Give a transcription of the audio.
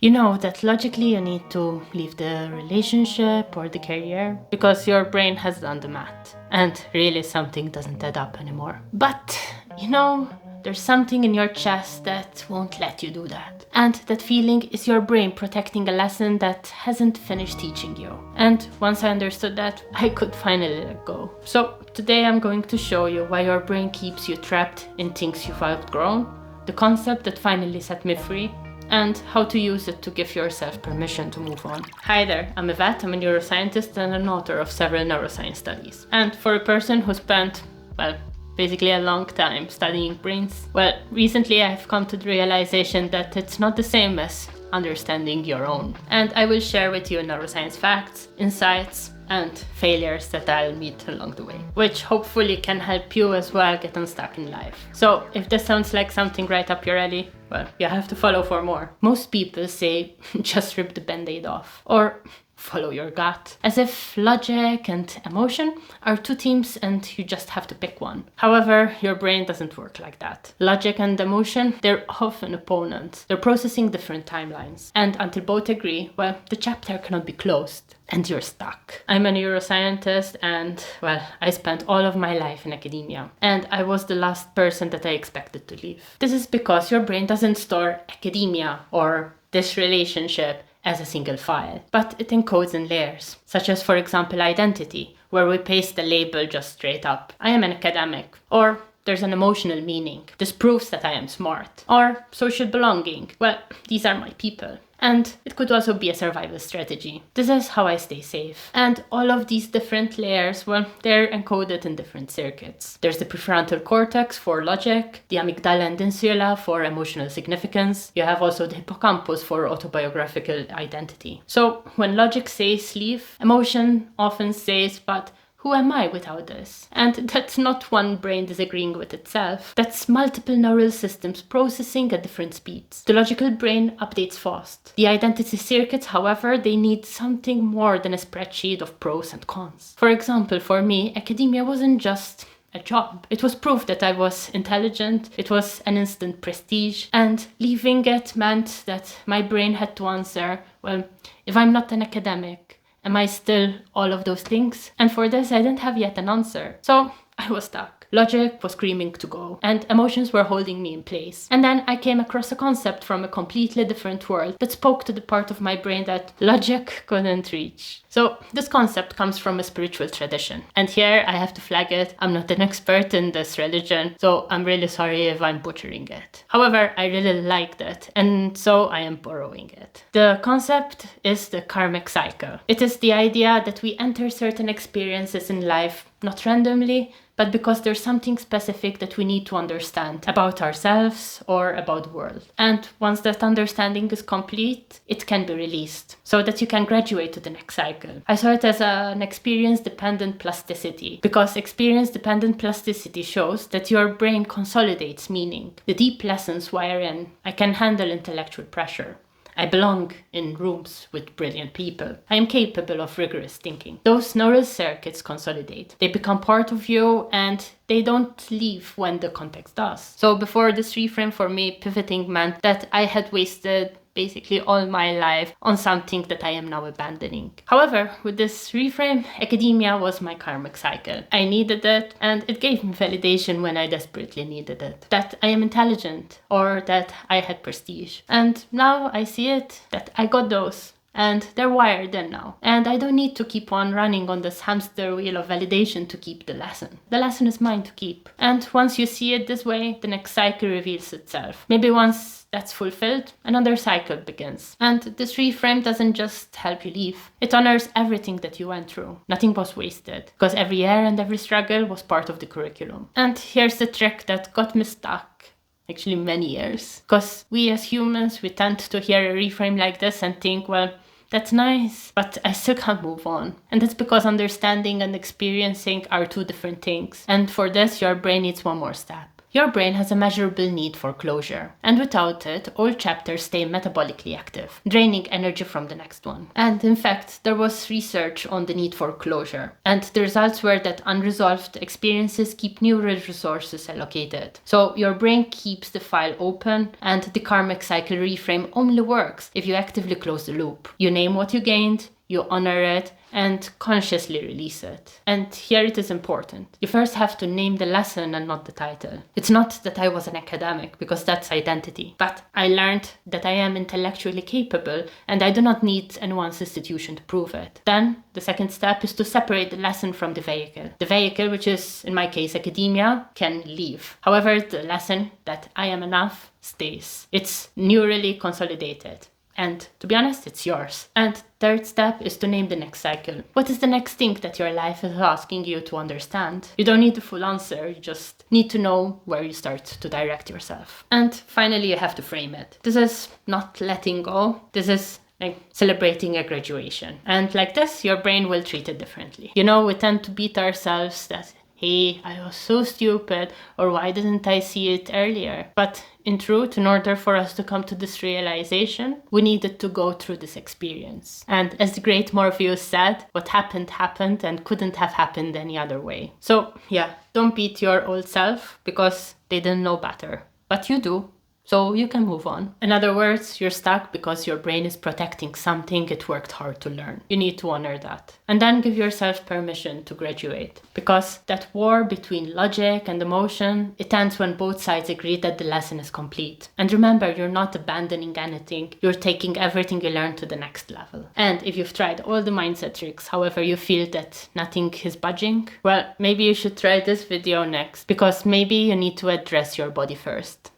You know that logically you need to leave the relationship or the career because your brain has done the math and really something doesn't add up anymore. But, there's something in your chest that won't let you do that. And that feeling is your brain protecting a lesson that hasn't finished teaching you. And once I understood that, I could finally let go. So today I'm going to show you why your brain keeps you trapped in things you've outgrown, the concept that finally set me free, and how to use it to give yourself permission to move on. Hi there, I'm Yvette, I'm a neuroscientist and an author of several neuroscience studies. And for a person who spent, basically a long time studying brains, recently I've come to the realization that it's not the same as understanding your own. And I will share with you neuroscience facts, insights, and failures that I'll meet along the way, which hopefully can help you as well get unstuck in life. So if this sounds like something right up your alley, you have to follow for more. Most people say just rip the band-aid off or follow your gut, as if logic and emotion are two teams and you just have to pick one. However, your brain doesn't work like that. Logic and emotion, they're often opponents. They're processing different timelines. And until both agree, the chapter cannot be closed and you're stuck. I'm a neuroscientist and, I spent all of my life in academia. And I was the last person that I expected to leave. This is because your brain doesn't store academia or this relationship as a single file, but it encodes in layers, such as, for example, identity, where we paste the label just straight up. I am an academic, or there's an emotional meaning. This proves that I am smart. Or social belonging. These are my people. And it could also be a survival strategy. This is how I stay safe. And all of these different layers, they're encoded in different circuits. There's the prefrontal cortex for logic, the amygdala and insula for emotional significance. You have also the hippocampus for autobiographical identity. So when logic says leave, emotion often says, but who am I without this? And that's not one brain disagreeing with itself. That's multiple neural systems processing at different speeds. The logical brain updates fast. The identity circuits, however, they need something more than a spreadsheet of pros and cons. For example, for me, academia wasn't just a job. It was proof that I was intelligent, it was an instant prestige, and leaving it meant that my brain had to answer, if I'm not an academic, am I still all of those things? And for this, I didn't have yet an answer. So I was stuck. Logic was screaming to go, and emotions were holding me in place. And then I came across a concept from a completely different world that spoke to the part of my brain that logic couldn't reach. So this concept comes from a spiritual tradition. And here I have to flag it. I'm not an expert in this religion, so I'm really sorry if I'm butchering it. However, I really liked it, and so I am borrowing it. The concept is the karmic cycle. It is the idea that we enter certain experiences in life not randomly, but because there's something specific that we need to understand about ourselves or about the world. And once that understanding is complete, it can be released so that you can graduate to the next cycle. I saw it as an experience-dependent plasticity, because experience-dependent plasticity shows that your brain consolidates meaning. The deep lessons wherein I can handle intellectual pressure. I belong in rooms with brilliant people. I am capable of rigorous thinking. Those neural circuits consolidate. They become part of you and they don't leave when the context does. So before this reframe, for me, pivoting meant that I had wasted basically all my life on something that I am now abandoning. However, with this reframe, academia was my karmic cycle. I needed it, and it gave me validation when I desperately needed it. That I am intelligent, or that I had prestige. And now I see it, that I got those. And they're wired in now. And I don't need to keep on running on this hamster wheel of validation to keep the lesson. The lesson is mine to keep. And once you see it this way, the next cycle reveals itself. Maybe once that's fulfilled, another cycle begins. And this reframe doesn't just help you leave. It honors everything that you went through. Nothing was wasted, because every year and every struggle was part of the curriculum. And here's the trick that got me stuck. Actually many years. Because we as humans, we tend to hear a reframe like this and think, that's nice, but I still can't move on. And that's because understanding and experiencing are two different things. And for this, your brain needs one more step. your brain has a measurable need for closure, and without it, all chapters stay metabolically active, draining energy from the next one. And in fact, there was research on the need for closure, and the results were that unresolved experiences keep neural resources allocated. So your brain keeps the file open, and the karmic cycle reframe only works if you actively close the loop. You name what you gained, you honor it, and consciously release it. And here it is important. You first have to name the lesson and not the title. It's not that I was an academic, because that's identity, but I learned that I am intellectually capable and I do not need anyone's institution to prove it. Then the second step is to separate the lesson from the vehicle. The vehicle, which is in my case academia, can leave. However, the lesson that I am enough stays. It's neurally consolidated. And to be honest, it's yours. And third step is to name the next cycle. What is the next thing that your life is asking you to understand? You don't need the full answer, you just need to know where you start to direct yourself. And finally, you have to frame it. This is not letting go. This is like celebrating a graduation. And like this, your brain will treat it differently. You know, we tend to beat ourselves that, hey, I was so stupid, or why didn't I see it earlier? But in truth, in order for us to come to this realization, we needed to go through this experience. And as the great Morpheus said, what happened happened and couldn't have happened any other way. So yeah, don't beat your old self because they didn't know better. But you do. So you can move on. In other words, you're stuck because your brain is protecting something it worked hard to learn. You need to honor that. And then give yourself permission to graduate. Because that war between logic and emotion, it ends when both sides agree that the lesson is complete. And remember, you're not abandoning anything. You're taking everything you learned to the next level. And if you've tried all the mindset tricks, however you feel that nothing is budging, well, maybe you should try this video next. Because maybe you need to address your body first.